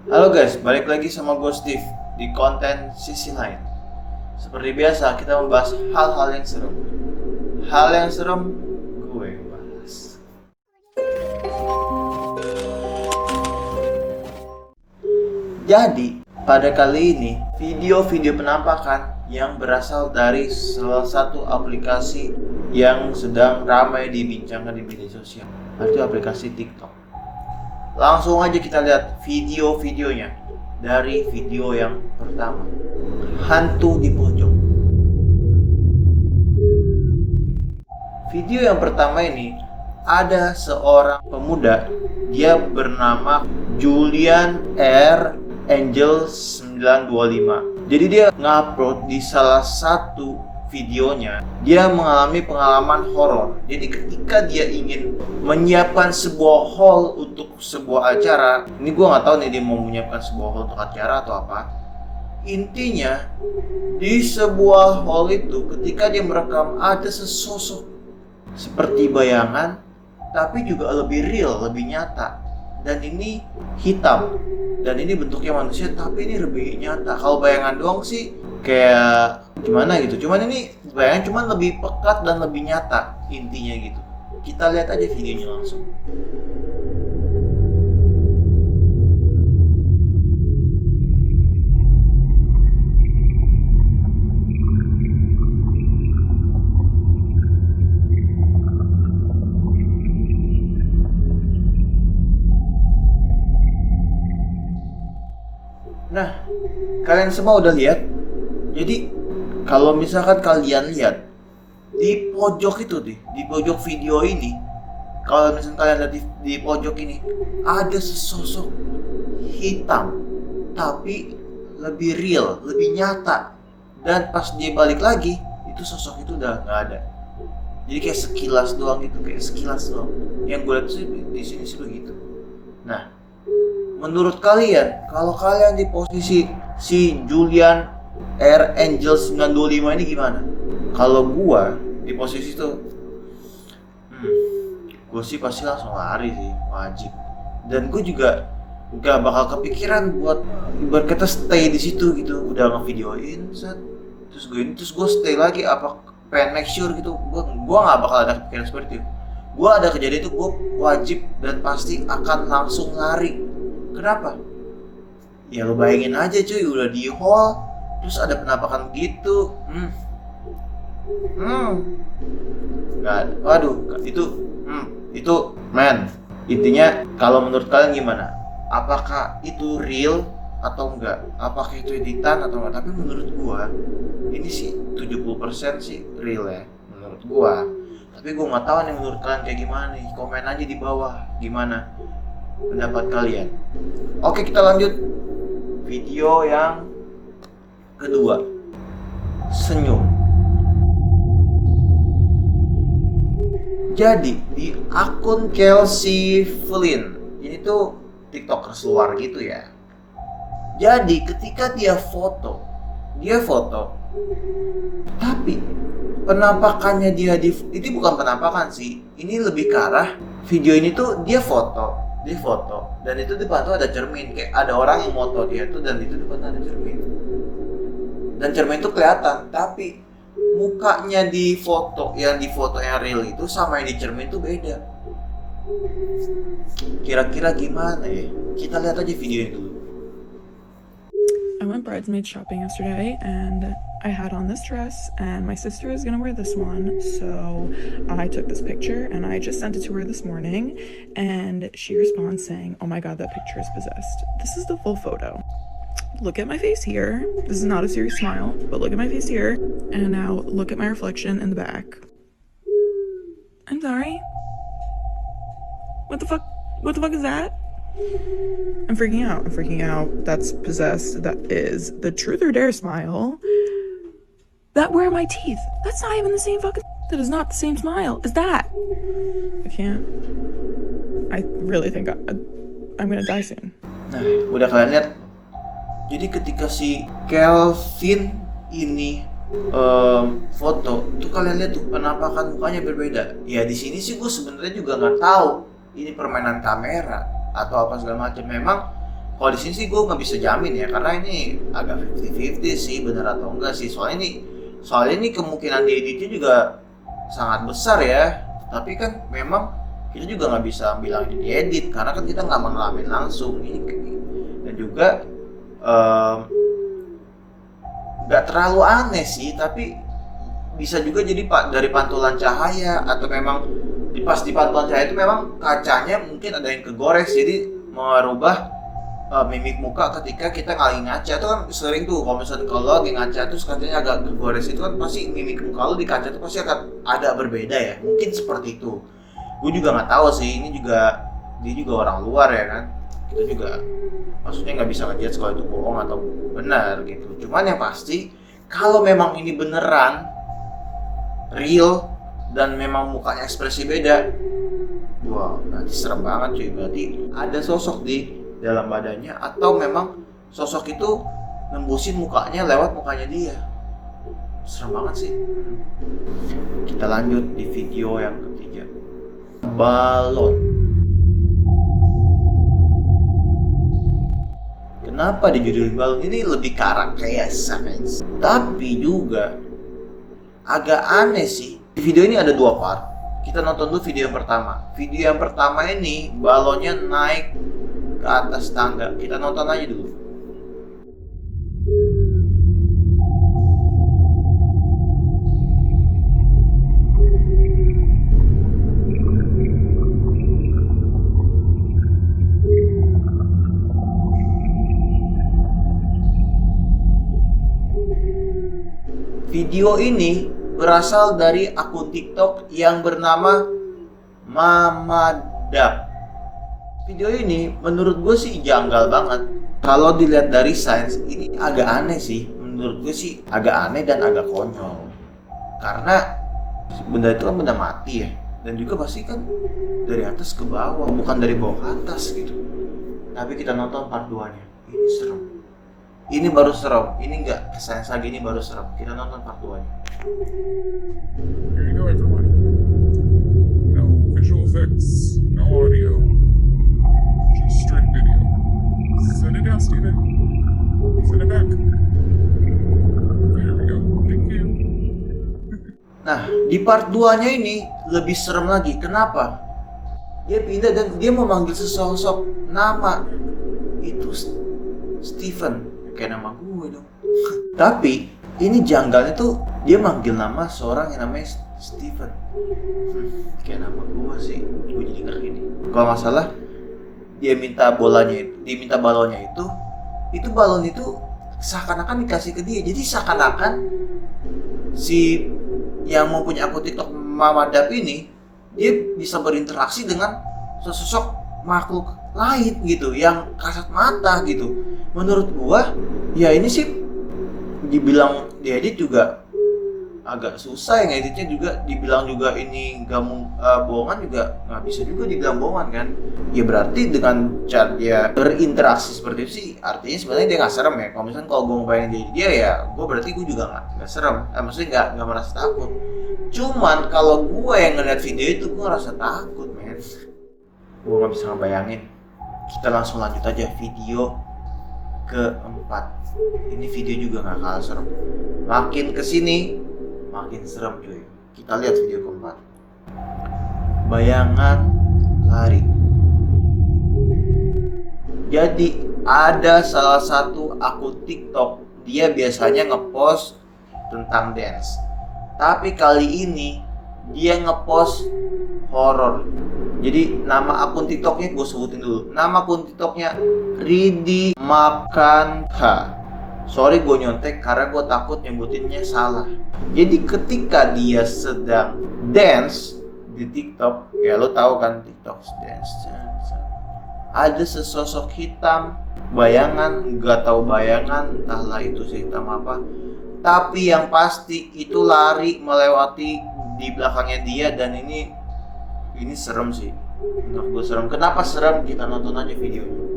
Halo guys, balik lagi sama gue Steve di konten sisi lain. Seperti biasa, kita membahas hal-hal yang serem. Hal yang serem, gue yang bahas. Jadi, pada kali ini, video-video penampakan yang berasal dari salah satu aplikasi yang sedang ramai dibincangkan di media sosial, yaitu aplikasi TikTok. Langsung aja kita lihat video-videonya. Dari video yang pertama, hantu di pojok. Video yang pertama ini ada seorang pemuda, dia bernama Julian R. Angel 925. Jadi dia ngupload di salah satu videonya, dia mengalami pengalaman horor. Jadi ketika dia ingin menyiapkan sebuah hall untuk sebuah acara, ini gue nggak tahu nih dia mau menyiapkan sebuah hall untuk acara atau apa. Intinya di sebuah hall itu ketika dia merekam ada sesosok seperti bayangan, tapi juga lebih real, lebih nyata. Dan ini hitam, dan ini bentuknya manusia, tapi ini lebih nyata. Kalau bayangan doang sih kayak gimana gitu, cuman ini bayangan cuman lebih pekat dan lebih nyata intinya gitu. Kita lihat aja videonya langsung. Nah, kalian semua udah lihat? Jadi kalau misalkan kalian lihat di pojok itu deh, di pojok video ini, kalau misalkan kalian lihat di pojok ini ada sesosok hitam, tapi lebih real, lebih nyata. Dan pas dia balik lagi, itu sosok itu udah nggak ada. Jadi kayak sekilas doang gitu, kayak sekilas doang. Yang gue lihat sih di sini sih begitu. Nah, menurut kalian, kalau kalian di posisi si Julian R. Angel 925 ini gimana? Kalau gua di posisi itu, gue sih pasti langsung lari sih, wajib. Dan gue juga gak bakal kepikiran buat ibarat kata stay di situ gitu. Udah ngevideoin, terus gue stay lagi apa pengen make sure gitu. Gue gak bakal ada kepikiran seperti itu. Gue ada kejadian itu, gue wajib dan pasti akan langsung lari. Kenapa? Ya lo bayangin aja cuy, udah di hall, terus ada penampakan gitu. Nggak, waduh, itu man. Intinya kalau menurut kalian gimana? Apakah itu real atau enggak? Apakah itu editan atau enggak? Tapi menurut gua, ini sih 70% sih real ya, menurut gua. Tapi gua nggak tahu nih menurut kalian kayak gimana nih. Komen aja di bawah gimana pendapat kalian. Oke, kita lanjut video yang kedua. Senyum. Jadi di akun Kelsey Flynn, ini tuh tiktokers luar gitu ya. Jadi ketika dia foto, tapi penampakannya ini bukan penampakan sih, ini lebih ke arah video ini tuh dia foto dan itu depan tuh ada cermin, kayak ada orang yang moto dia tuh, dan itu depan ada cermin, dan cermin tuh kelihatan, tapi mukanya di foto yang real itu sama yang di cermin tuh beda. Kira-kira gimana ya? Kita lihat aja videonya dulu. I went bridesmaid shopping yesterday and I had on this dress and my sister is gonna wear this one, so I took this picture and I just sent it to her this morning and she responds saying, "Oh my god, that picture is possessed." This is the full photo. Look at my face here. This is not a serious smile, but look at my face here, and now look at my reflection in the back. I'm sorry. What the fuck is that? I'm freaking out. That's possessed. That is the truth or dare smile. Where are my teeth? That's not even the same fucking. That is not the same smile as that. I can't. I really think I'm gonna die soon. Nah, udah kalian lihat. Jadi ketika si Kelvin ini foto, tuh kalian lihat tuh penampakan mukanya berbeda. Ya di sini sih gue sebenarnya juga nggak tahu ini permainan kamera atau apa segala macam. Memang Kalau di sini sih gue nggak bisa jamin ya, karena ini agak 50-50 sih bener atau enggak sih. Soalnya ini kemungkinan dieditnya juga sangat besar ya. Tapi kan memang kita juga nggak bisa bilang ini diedit karena kan kita nggak mengalami langsung ini. Dan juga nggak terlalu aneh sih, tapi bisa juga jadi dari pantulan cahaya atau memang pas di pantulan cahaya itu memang kacanya mungkin ada yang kegores, jadi merubah mimik muka ketika kita lagi ngaca. Itu kan sering tuh kalau misalnya kalau lagi ngaca terus kacanya agak kegores, itu kan pasti mimik muka lo di kaca itu pasti akan ada berbeda ya, mungkin seperti itu. Gue juga nggak tahu sih, ini juga dia juga orang luar ya kan, kita juga maksudnya nggak bisa ngejudge kalau itu bohong atau benar gitu. Cuman yang pasti kalau memang ini beneran real dan memang mukanya ekspresi beda, wow nanti serem banget cuy. Berarti ada sosok di dalam badannya atau memang sosok itu nembusin mukanya lewat mukanya dia. Serem banget sih. Kita lanjut di video yang ketiga. Balon. Kenapa dijudulin balon? Ini lebih ke arah kayak sains, tapi juga agak aneh sih. Di video ini ada 2 part. Kita nonton dulu video yang pertama. Video yang pertama ini balonnya naik ke atas tangga. Kita nonton aja dulu. Video ini berasal dari akun TikTok yang bernama Mamadab. Video ini menurut gue sih janggal banget. Kalau dilihat dari sains, ini agak aneh sih. Menurut gue sih agak aneh dan agak konyol. Karena benda itu kan benda mati ya. Dan juga pasti kan dari atas ke bawah, bukan dari bawah ke atas gitu. Tapi kita nonton part 2-nya. Ini serem. Ini baru serem. Ini nggak sains lagi, ini baru serem. Kita nonton part 2-nya. Here you go, everyone. No visual effects, no audio. Just straight video. Send it down, Steven. Send it back. There we go. Thank you. Nah, di part 2-nya ini lebih serem lagi. Kenapa? Dia pindah dan dia memanggil sesosok nama. Itu Steven. Kayak nama gue dong. Tapi ini janggalnya tuh dia manggil nama seorang yang namanya Steven. Kayak nama gue sih. Gue jadi ngeri nih. Kalau nggak salah dia minta balonnya itu balon itu seakan-akan dikasih ke dia. Jadi seakan-akan si yang mempunyai akun TikTok Mamadab ini dia bisa berinteraksi dengan sesosok makhluk lain gitu yang kasat mata gitu. Menurut gua ya ini sih dibilang diedit juga agak susah ya, ngeditnya juga dibilang juga ini bohongan juga nggak bisa juga dibilang bohongan kan. Ya berarti dengan cara dia berinteraksi seperti itu sih artinya sebenarnya dia nggak serem ya. Kalau misalnya kalau gue ngebayangin dia ya gue berarti gue juga nggak serem, maksudnya nggak merasa takut. Cuman kalau gue yang ngeliat video itu gue ngerasa takut men. Gue nggak bisa ngebayangin. Kita langsung lanjut aja video keempat. Ini video juga nggak kalah serem. Makin kesini makin serem cuy. Kita lihat video keempat. Bayangan lari. Jadi ada salah satu akun TikTok, dia biasanya ngepost tentang dance. Tapi kali ini dia ngepost horor. Jadi nama akun TikToknya gue sebutin dulu. Nama akun TikToknya Ridi Makanha. Sorry gue nyontek karena gue takut nyebutinnya salah. Jadi ketika dia sedang dance di TikTok, ya lo tahu kan TikTok dance, ada sesosok hitam, bayangan, nggak tahu bayangan, entahlah itu hitam apa. Tapi yang pasti itu lari melewati di belakangnya dia dan ini serem sih. Menurut gue serem. Kenapa serem? Kita nonton aja videonya.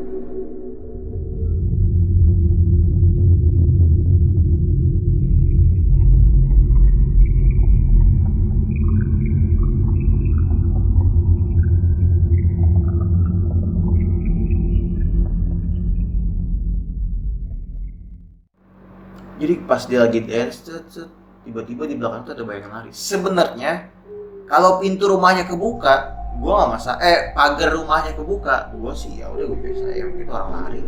Jadi pas dia lagi dance, tiba-tiba di belakang tuh ada bayangan lari. Sebenarnya kalau pintu rumahnya kebuka, gue nggak masalah. Pagar rumahnya kebuka, gue sih ya udah, gue biasa ya, itu orang lari.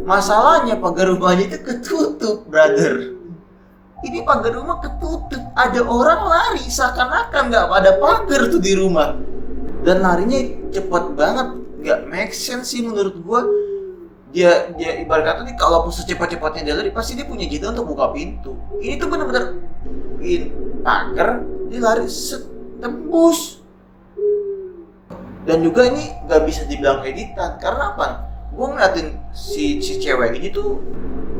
Masalahnya pagar rumahnya itu ketutup, brother. Ini pagar rumah ketutup, ada orang lari seakan-akan nggak ada pagar tuh di rumah. Dan larinya cepet banget, nggak make sense sih menurut gue. Dia ibarat kata nih, kalau secepat-cepatnya dia lari, pasti dia punya jeda untuk buka pintu. Ini tuh bener-bener pagar, dia lari tembus. Dan juga ini nggak bisa dibilang editan, karena apa? Gue ngeliatin si cewek ini tuh,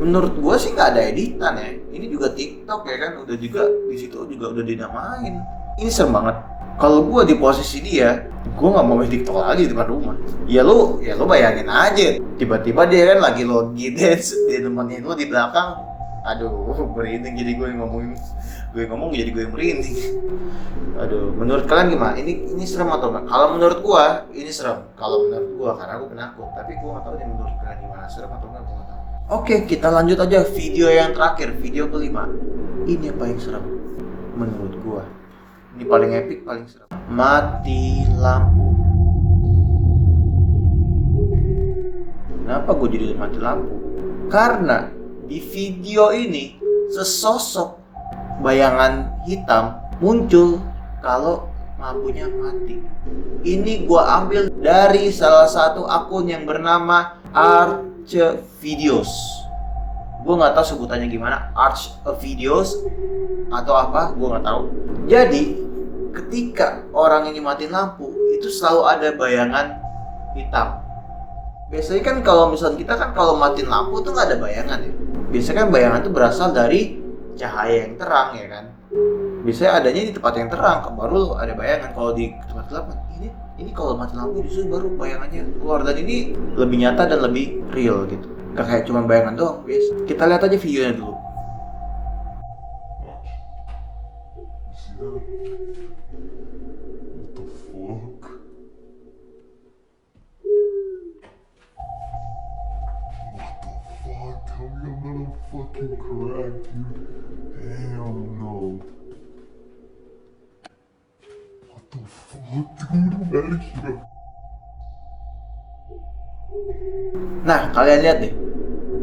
menurut gue sih nggak ada editan ya. Ini juga TikTok ya kan, udah juga di situ juga udah dinamain. Ini serem banget. Kalau gue di posisi dia, gue nggak mau main TikTok lagi di depan rumah. Ya lu bayangin aja, tiba-tiba dia kan lagi dance, dia nemenin lu di belakang. Aduh, merinding jadi gue ngomong jadi gue merinding. Aduh, menurut kalian gimana? Ini serem atau enggak? Kalau menurut gue ini serem. Kalau menurut gue, karena gue penakut. Tapi gue nggak tahu nih menurut kalian gimana, serem atau enggak, gue nggak tahu. Oke, kita lanjut aja video yang terakhir, video kelima. Ini yang paling serem menurut gue. Ini paling epic, paling serem. Mati lampu. Kenapa gue jadi mati lampu? Karena di video ini sesosok bayangan hitam muncul kalau lampunya mati. Ini gue ambil dari salah satu akun yang bernama Arch Videos. Gue nggak tahu sebutannya gimana, Arch Videos atau apa, gue nggak tahu. Jadi ketika orang ini matiin lampu, itu selalu ada bayangan hitam. Biasanya kan kalau misalnya kita kan kalau matiin lampu tuh nggak ada bayangan ya. Biasanya kan bayangan tuh berasal dari cahaya yang terang ya kan. Biasanya adanya di tempat yang terang, baru ada bayangan. Kalau di tempat gelap, ini kalau mati lampu justru baru bayangannya keluar, dan ini lebih nyata dan lebih real gitu. Gak kayak cuma bayangan doang, biasa. Kita lihat aja videonya dulu. Tell me I'm not a fucking crack, dude. Hell no. What the fuck, dude? I'm out of here. Nah, kalian lihat deh.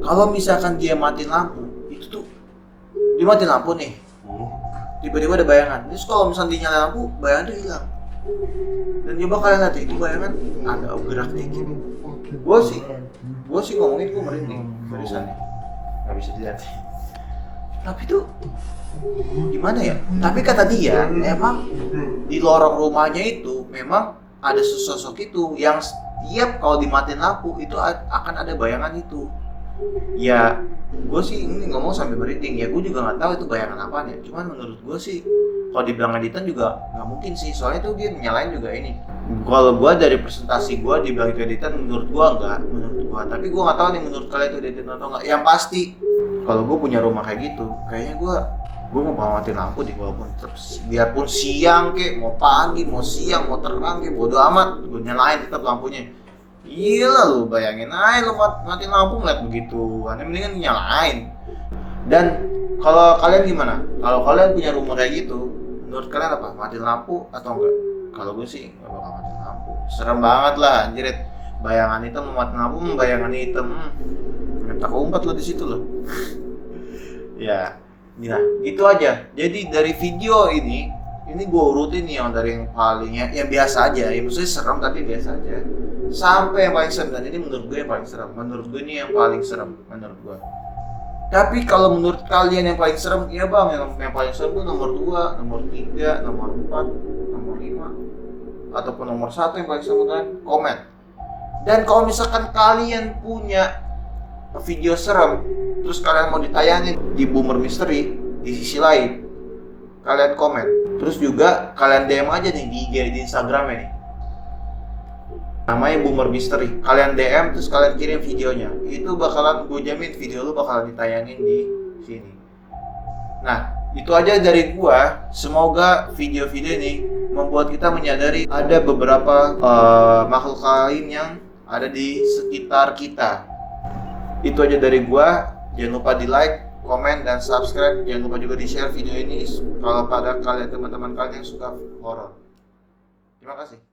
Kalau misalkan dia matiin lampu, itu tuh dia matiin lampu nih. Tiba-tiba ada bayangan. Terus kalau misalnya dia nyala lampu, bayangan tuh hilang. Dan coba kalian lihat deh, itu bayangan ada gerak dikit. Gue sih ngomongin gue merinding barisannya, nggak bisa dilihat. Tapi tuh gimana ya? Tapi kata dia, emang di lorong rumahnya itu memang ada sosok itu yang setiap kalau dimatiin lampu itu akan ada bayangan itu. Ya, gue sih ini ngomong sampai merinding. Ya, gue juga nggak tahu itu bayangan apaan ya. Cuman menurut gue sih, kalau dibilang editan juga nggak mungkin sih. Soalnya tuh dia nyalain juga ini. Kalau gue dari presentasi gue dibilang itu editan, menurut gue enggak. Tapi gue nggak tahu nih menurut kalian itu editan atau enggak. Yang pasti, kalau gue punya rumah kayak gitu, kayaknya gue mau matiin lampu di walaupun terus, biarpun siang kek, mau pagi, mau siang, mau terang kek, bodo amat, gue nyalain tetap lampunya. Gila lu, bayangin aja lu matiin lampu ngeliat begitu, aneh, mendingan nyalain. Dan kalau kalian gimana? Kalau kalian punya rumah kayak gitu, menurut kalian apa? Matiin lampu atau enggak? Kalau gue sih gak bakal matiin lampu. Serem banget lah, anjir. Bayangan hitam matiin lampu, bayangan hitam. Mentak umpat lo di situ lo. Ya, nah gitu aja. Jadi dari video ini gue urutin nih yang dari yang paling yang biasa aja, ya maksudnya serem tapi biasa aja, sampai yang paling serem. Dan ini menurut gue yang paling serem. Menurut gue ini yang paling serem menurut gue. Tapi kalau menurut kalian yang paling serem, ya bang, yang paling serem tuh nomor 2, nomor 3, nomor 4, nomor 5, ataupun nomor 1 yang paling serem, kan komen. Dan kalau misalkan kalian punya video serem, terus kalian mau ditayangin di Boomer Mystery di sisi lain, kalian komen. Terus juga kalian DM aja nih di IG, di Instagramnya nih, namanya Boomer Mystery. Kalian DM terus kalian kirim videonya, itu bakalan gue jamin video lu bakalan ditayangin di sini. Nah, itu aja dari gua. Semoga video-video ini membuat kita menyadari ada beberapa makhluk lain yang ada di sekitar kita. Itu aja dari gua. Jangan lupa di like, komen, dan subscribe. Jangan lupa juga di-share video ini kalau pada kalian teman-teman kalian yang suka horor. Terima kasih.